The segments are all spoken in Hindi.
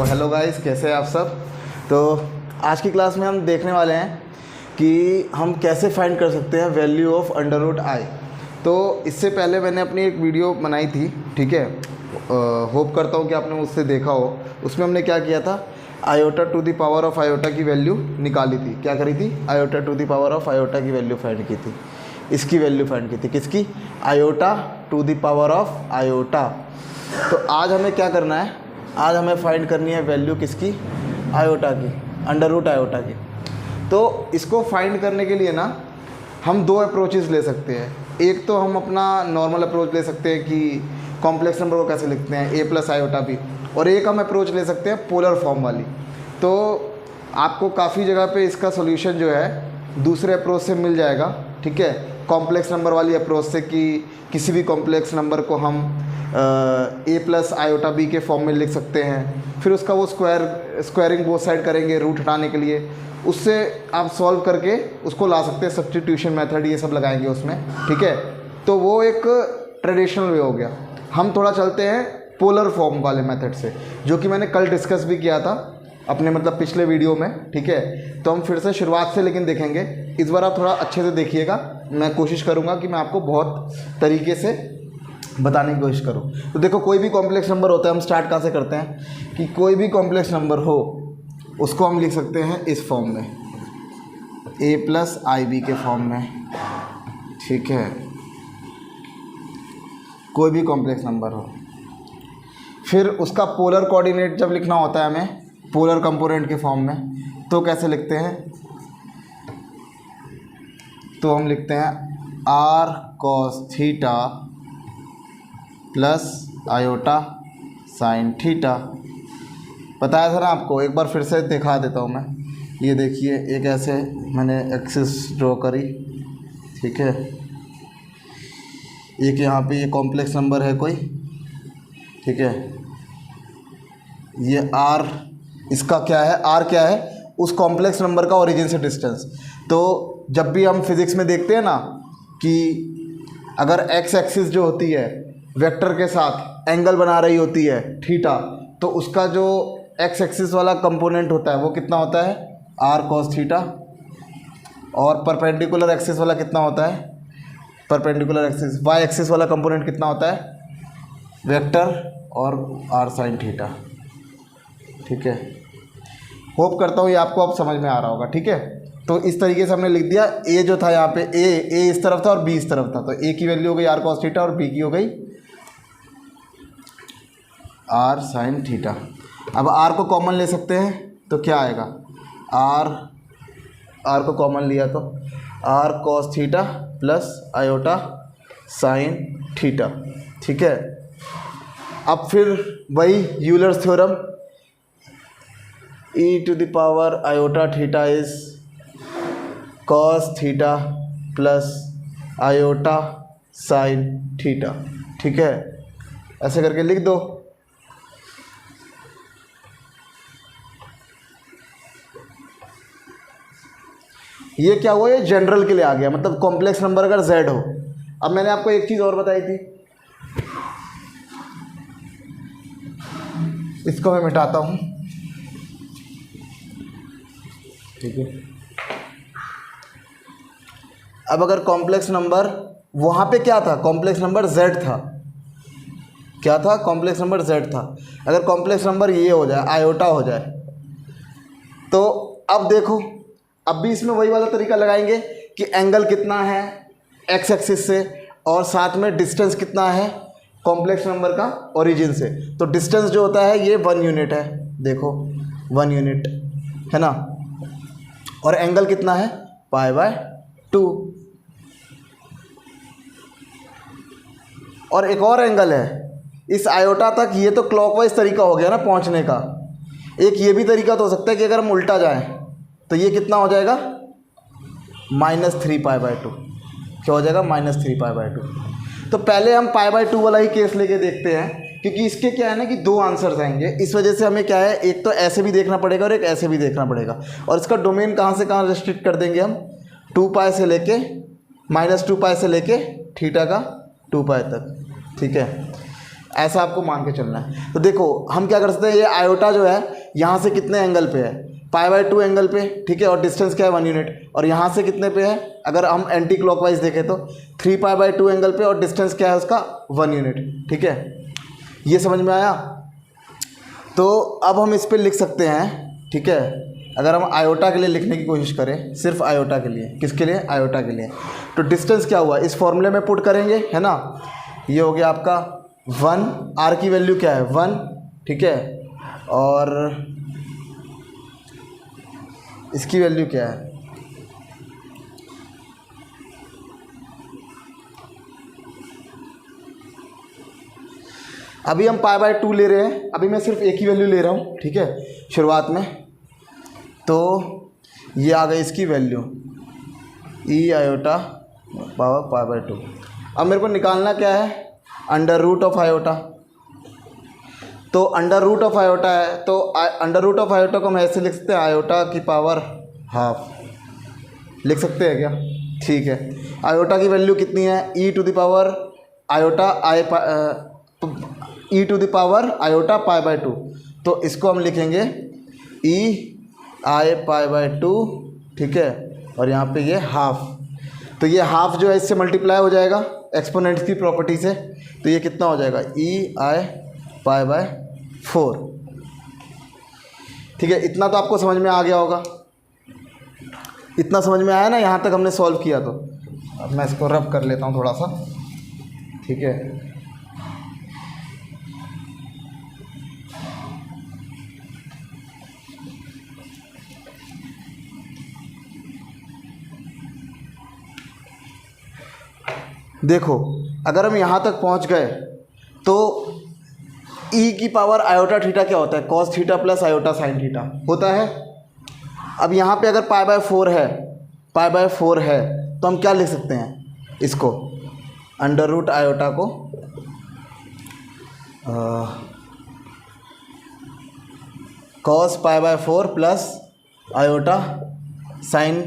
तो हेलो गाइस, कैसे हैं आप सब। तो आज की क्लास में हम देखने वाले हैं कि हम कैसे फाइंड कर सकते हैं value of under root i. तो इससे पहले मैंने अपनी एक वीडियो बनाई थी, ठीक है। होप करता हूँ कि आपने उससे देखा हो। उसमें हमने क्या किया था, iota to the power of iota की वैल्यू निकाली थी। क्या करी थी, iota to the power of iota की वैल्यू फाइंड की थी। इसकी वैल्यू फाइंड की थी, किसकी, iota to the power of iota. तो आज हमें क्या करना है, आज हमें फाइंड करनी है वैल्यू किसकी, आयोटा की, अंडर रूट आयोटा की। तो इसको फाइंड करने के लिए ना हम दो अप्रोचेस ले सकते हैं। एक तो हम अपना नॉर्मल अप्रोच ले सकते हैं कि कॉम्प्लेक्स नंबर को कैसे लिखते हैं, ए प्लस आयोटा बी, और एक हम अप्रोच ले सकते हैं पोलर फॉर्म वाली। तो आपको काफ़ी जगह पे इसका सॉल्यूशन जो है दूसरे अप्रोच से मिल जाएगा, ठीक है। कॉम्प्लेक्स नंबर वाली अप्रोच से कि किसी भी कॉम्प्लेक्स नंबर को हम ए प्लस आयोटा बी के फॉर्म में लिख सकते हैं। फिर उसका वो स्क्वायरिंग बोथ साइड करेंगे रूट हटाने के लिए, उससे आप सॉल्व करके उसको ला सकते हैं। सब्स्टिट्यूशन मेथड ये सब लगाएंगे उसमें, ठीक है। तो वो एक ट्रेडिशनल वे हो गया। हम थोड़ा चलते हैं पोलर फॉर्म वाले मेथड से, जो कि मैंने कल डिस्कस भी किया था अपने पिछले वीडियो में, ठीक है। तो हम फिर से शुरुआत से लेकिन देखेंगे। इस बार आप थोड़ा अच्छे से देखिएगा, मैं कोशिश करूँगा कि मैं आपको बहुत तरीके से बताने की कोशिश करूँ। तो देखो, कोई भी कॉम्प्लेक्स नंबर होता है, हम स्टार्ट कहाँ से करते हैं कि कोई भी कॉम्प्लेक्स नंबर हो उसको हम लिख सकते हैं इस फॉर्म में, ए प्लस आई बी के फॉर्म में, ठीक है। कोई भी कॉम्प्लेक्स नंबर हो, फिर उसका पोलर कोऑर्डिनेट जब लिखना होता है हमें पोलर कंपोनेंट के फॉर्म में, तो कैसे लिखते हैं, तो हम लिखते हैं r cos theta plus iota sine theta. बताया था ना आपको, एक बार फिर से दिखा देता हूँ मैं। ये देखिए, एक ऐसे मैंने एक्सिस ड्रॉ करी, ठीक है। एक यहाँ पे ये कॉम्प्लेक्स नंबर है कोई, ठीक है। ये आर, इसका क्या है, आर क्या है, उस कॉम्प्लेक्स नंबर का ओरिजिन से डिस्टेंस। तो जब भी हम फिज़िक्स में देखते हैं ना कि अगर एक्स एक्सिस जो होती है वेक्टर के साथ एंगल बना रही होती है थीटा, तो उसका जो एक्स एक्सिस वाला कंपोनेंट होता है वो कितना होता है, आर कॉस थीटा। और परपेंडिकुलर एक्सिस वाला कितना होता है, परपेंडिकुलर एक्सिस वाई एक्सिस वाला कंपोनेंट कितना होता है, वेक्टर और आर साइन थीटा, ठीक है। होप करता हूँ ये आपको अब समझ में आ रहा होगा, ठीक है। तो इस तरीके से हमने लिख दिया। ए जो था यहाँ पे, ए इस तरफ था और बी इस तरफ था, तो ए की वैल्यू हो गई आर कॉस थीटा और बी की हो गई आर साइन थीटा। अब आर को कॉमन ले सकते हैं तो क्या आएगा, आर को कॉमन लिया तो r cos theta plus iota sine theta, ठीक है। अब फिर वही Euler's theorem, e to the power iota theta is cos theta plus iota sine theta, ठीक है। ऐसे करके लिख दो। ये क्या हुआ, ये जनरल के लिए आ गया, मतलब कॉम्प्लेक्स नंबर अगर z हो। अब मैंने आपको एक चीज़ और बताई थी, इसको मैं मिटाता हूँ, ठीक है। अब अगर कॉम्प्लेक्स नंबर, वहाँ पे क्या था, कॉम्प्लेक्स नंबर z था, क्या था, कॉम्प्लेक्स नंबर z था। अगर कॉम्प्लेक्स नंबर ये हो जाए, आयोटा हो जाए, तो अब देखो, अब भी इसमें वही वाला तरीका लगाएंगे कि एंगल कितना है एक्स एक्सिस से और साथ में डिस्टेंस कितना है कॉम्प्लेक्स नंबर का ओरिजिन से। तो डिस्टेंस जो होता है ये 1 यूनिट है, देखो 1 यूनिट है ना, और एंगल कितना है π/2। और एक और एंगल है इस आयोटा तक, ये तो क्लॉकवाइज तरीका हो गया ना पहुंचने का। एक ये भी तरीका तो हो सकता है कि अगर हम उल्टा जाएं तो ये कितना हो जाएगा, -3π/2। क्या हो जाएगा, -3π/2। तो पहले हम π/2 वाला ही केस लेके देखते हैं, क्योंकि इसके क्या है ना कि दो आंसर्स आएंगे। इस वजह से हमें क्या है, एक तो ऐसे भी देखना पड़ेगा और एक ऐसे भी देखना पड़ेगा। और इसका डोमेन कहाँ से कहाँ रेस्ट्रिक्ट कर देंगे हम, 2π से लेके -2π से लेके थीटा का 2π तक, ठीक है। ऐसा आपको मान के चलना है। तो देखो हम क्या कर सकते हैं, ये आयोटा जो है यहाँ से कितने एंगल पे है, π/2 एंगल पे, ठीक है, और डिस्टेंस क्या है 1 यूनिट, और यहाँ से कितने पे है, अगर हम एंटी क्लॉकवाइज देखें तो 3π/2 एंगल पे, और डिस्टेंस क्या है उसका 1 यूनिट, ठीक है। ये समझ में आया। तो अब हम इस पर लिख सकते हैं, ठीक है, अगर हम आयोटा के लिए लिखने की कोशिश करें, सिर्फ आयोटा के लिए, किसके लिए, आयोटा के लिए, तो डिस्टेंस क्या हुआ इस फॉर्मूले में पुट करेंगे, है ना। ये हो गया आपका 1, आर की वैल्यू क्या है 1, ठीक है, और इसकी वैल्यू क्या है, अभी हम π/2 ले रहे हैं, अभी मैं सिर्फ एक ही वैल्यू ले रहा हूँ, ठीक है, शुरुआत में। तो ये आ गई इसकी वैल्यू ई आयोटा पावर π/2। अब मेरे को निकालना क्या है, अंडर रूट ऑफ आयोटा। तो अंडर रूट ऑफ आयोटा है, तो अंडर रूट ऑफ आयोटा को हम ऐसे लिख सकते हैं, आयोटा की पावर हाफ, लिख सकते हैं क्या, ठीक है। आयोटा की वैल्यू कितनी है, e to the power iota e to the power iota π/2। तो इसको हम लिखेंगे ई आई π/2, ठीक है, और यहाँ पे ये हाफ। तो ये हाफ जो है इससे मल्टीप्लाई हो जाएगा एक्सपोनेंट्स की प्रॉपर्टी से, तो ये कितना हो जाएगा ई आई π/4, ठीक है। इतना तो आपको समझ में आ गया होगा, इतना समझ में आया ना, यहाँ तक हमने सॉल्व किया। तो अब मैं इसको रब कर लेता हूँ थोड़ा सा, ठीक है। देखो अगर हम यहाँ तक पहुँच गए तो ई की पावर आयोटा थीटा क्या होता है, cos theta plus iota sine theta होता है। अब यहाँ पे अगर π/4 है तो हम क्या लिख सकते हैं, इसको अंडर रूट आयोटा को कॉस π/4 प्लस आयोटा साइन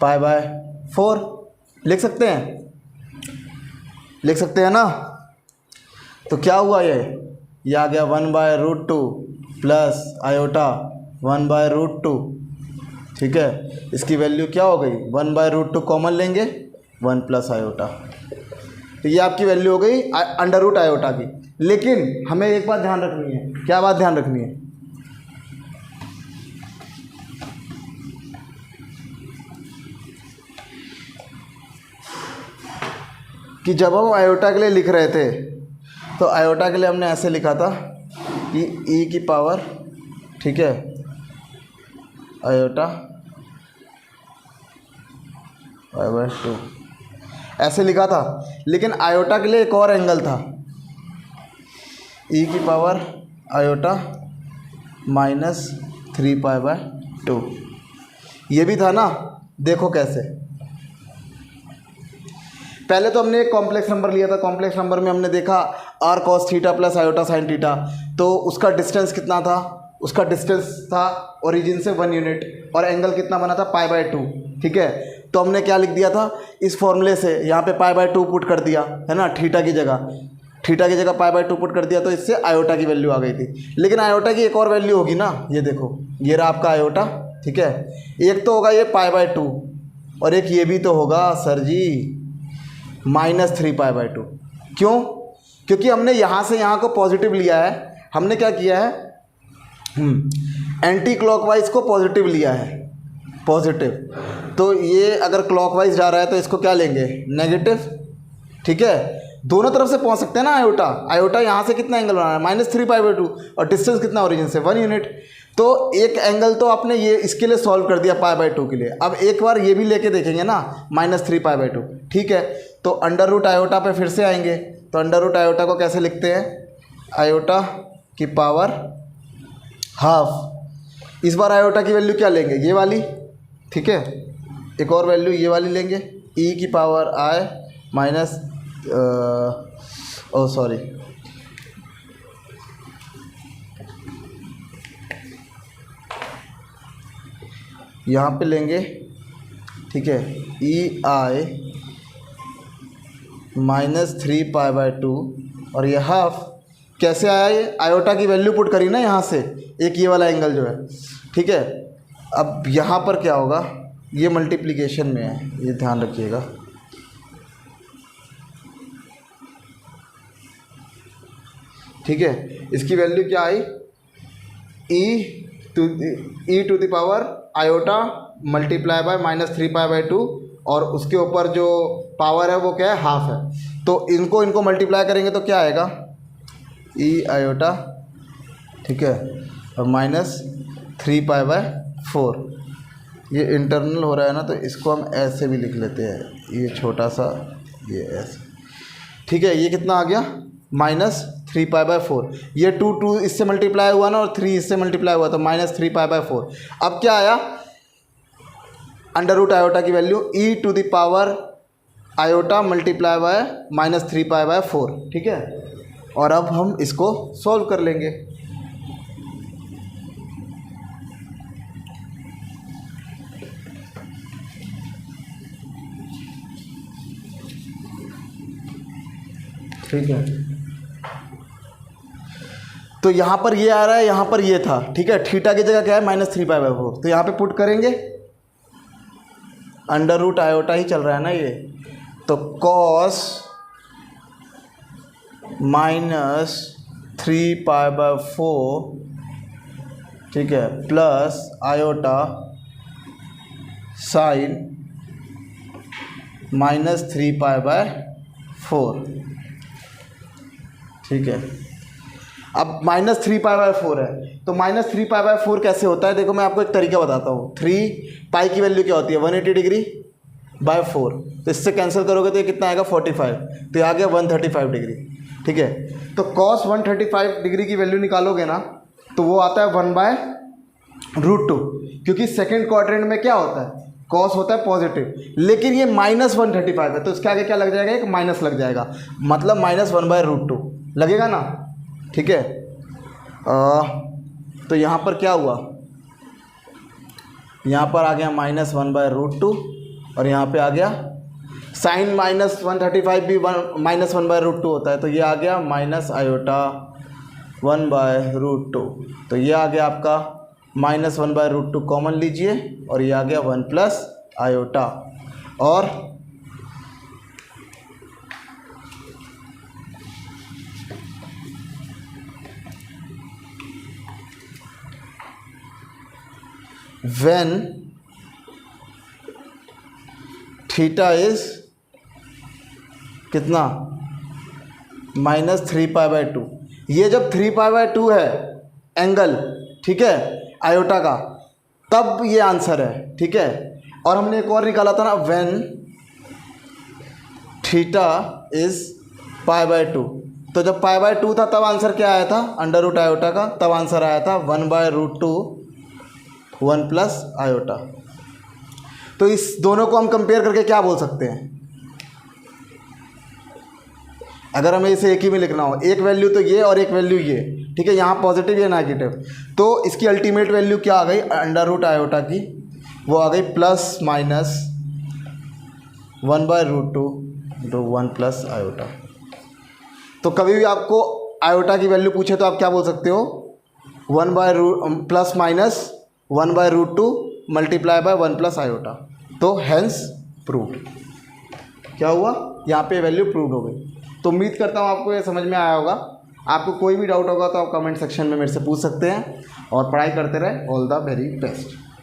π/4 लिख सकते हैं, लिख सकते हैं ना। तो क्या हुआ, ये आ गया 1/√2 प्लस आयोटा 1/√2, ठीक है। इसकी वैल्यू क्या हो गई, 1/√2 कॉमन लेंगे 1 प्लस आयोटा, तो ये आपकी वैल्यू हो गई अंडर रूट आयोटा की। लेकिन हमें एक बात ध्यान रखनी है, क्या बात ध्यान रखनी है, कि जब हम आयोटा के लिए लिख रहे थे तो आयोटा के लिए हमने ऐसे लिखा था कि ई की पावर, ठीक है, आयोटा π/2 ऐसे लिखा था। लेकिन आयोटा के लिए एक और एंगल था, ई की पावर आयोटा -3π/2, ये भी था ना। देखो कैसे, पहले तो हमने एक कॉम्प्लेक्स नंबर लिया था, कॉम्प्लेक्स नंबर में हमने देखा r cos theta plus iota sine theta, तो उसका डिस्टेंस कितना था, उसका डिस्टेंस था ओरिजिन से 1 यूनिट, और एंगल कितना बना था π/2, ठीक है। तो हमने क्या लिख दिया था, इस फॉर्मूले से यहाँ पे π/2 पुट कर दिया, है ना, थीटा की जगह π/2 पुट कर दिया, तो इससे आयोटा की वैल्यू आ गई थी। लेकिन आयोटा की एक और वैल्यू होगी ना, ये देखो, ये रहा आपका आयोटा, ठीक है। एक तो होगा ये π/2 और एक ये भी तो होगा सर जी -3π/2। क्यों, क्योंकि हमने यहाँ से यहाँ को पॉजिटिव लिया है, हमने क्या किया है, एंटी क्लॉकवाइज को पॉजिटिव लिया है, पॉजिटिव। तो ये अगर क्लॉकवाइज जा रहा है तो इसको क्या लेंगे, नेगेटिव, ठीक है। दोनों तरफ से पहुँच सकते हैं ना आयोटा यहाँ से कितना एंगल बना है -3π/2, और डिस्टेंस कितना ओरिजिन से 1 यूनिट। तो एक एंगल तो आपने ये इसके लिए सॉल्व कर दिया π/2 के लिए। अब एक बार ये भी लेके देखेंगे ना, -3π/2, ठीक है। तो अंडर रूट आयोटा पे फिर से आएंगे, तो अंडर रूट आयोटा को कैसे लिखते हैं, आयोटा की पावर हाफ। इस बार आयोटा की वैल्यू क्या लेंगे, ये वाली, ठीक है। एक और वैल्यू ये वाली लेंगे, ई की पावर आई माइनस सॉरी यहाँ पे लेंगे, ठीक है, ई आई -3π/2 और ये हाफ, कैसे आया ये, आयोटा की वैल्यू पुट करी ना यहाँ से, एक ये वाला एंगल जो है, ठीक है। अब यहाँ पर क्या होगा, ये मल्टीप्लिकेशन में है, ये ध्यान रखिएगा। ठीक है, इसकी वैल्यू क्या आई, e to the power iota multiply by -3π/2, और उसके ऊपर जो पावर है वो क्या है, हाफ है। तो इनको मल्टीप्लाई करेंगे तो क्या आएगा, ई आयोटा, ठीक है, और -3π/4। ये इंटरनल हो रहा है ना, तो इसको हम ऐसे भी लिख लेते हैं, ये छोटा सा, ये ऐसे, ठीक है। ये कितना आ गया, -3π/4। ये 2 इससे मल्टीप्लाई हुआ ना, और 3 इससे मल्टीप्लाई हुआ, तो -3π/4। अब क्या आया, अंडर रूट आयोटा की value e to the power iota multiply by -3π/4, ठीक है। और अब हम इसको सॉल्व कर लेंगे। ठीक है, तो यहाँ पर ये आ रहा है, यहाँ पर ये था, ठीक है। थीटा की जगह क्या है, -3π/4, तो यहाँ पे पुट करेंगे, अंडर रूट आयोटा ही चल रहा है ना ये, तो cos -3π/4, ठीक है, प्लस आयोटा साइन -3π/4, ठीक है। अब -3π/4 है, तो -3π/4 कैसे होता है, देखो मैं आपको एक तरीका बताता हूँ। 3π की वैल्यू क्या होती है, 180 डिग्री बाय 4, तो इससे कैंसिल करोगे तो ये कितना आएगा, 45, तो ये आ गया 135 डिग्री, ठीक है। तो cos 135 डिग्री की वैल्यू निकालोगे ना, तो वो आता है 1/√2, क्योंकि सेकेंड क्वाड्रेंट में क्या होता है, cos होता है पॉजिटिव, लेकिन ये -135 है, तो इसके आगे क्या लग जाएगा, एक माइनस लग जाएगा, मतलब -1/√2 लगेगा ना, ठीक है। तो यहाँ पर क्या हुआ, यहाँ पर आ गया -1/√2, और यहाँ पे आ गया साइन -135 भी -1/√2 होता है, तो ये आ गया माइनस आयोटा 1/√2, तो ये आ गया आपका -1/√2 कॉमन लीजिए, और ये आ गया 1 प्लस आयोटा, और when थीटा इज कितना, -3π/2, ये जब 3π/2 है एंगल, ठीक है, आयोटा का, तब ये आंसर है, ठीक है। और हमने एक और निकाला था ना, when थीटा इज π/2, तो जब π/2 था तब आंसर क्या आया था, अंडर रूट आयोटा का, तब आंसर आया था 1/√2 1 प्लस आयोटा। तो इस दोनों को हम कंपेयर करके क्या बोल सकते हैं, अगर हमें इसे एक ही में लिखना हो, एक वैल्यू तो ये और एक वैल्यू ये, ठीक है, यहाँ पॉजिटिव या नेगेटिव, तो इसकी अल्टीमेट वैल्यू क्या आ गई, अंडर रूट आयोटा की वो आ गई +/-1/√2 1 प्लस आयोटा। तो कभी भी आपको आयोटा की वैल्यू पूछे तो आप क्या बोल सकते हो, +/-1/√2 मल्टीप्लाई बाय 1 प्लस आयोटा, तो हैंस प्रूव्ड। क्या हुआ, यहाँ पे वैल्यू प्रूव्ड हो गई। तो उम्मीद करता हूँ आपको ये समझ में आया होगा। आपको कोई भी डाउट होगा तो आप कमेंट सेक्शन में मेरे से पूछ सकते हैं, और पढ़ाई करते रहे। All the very best.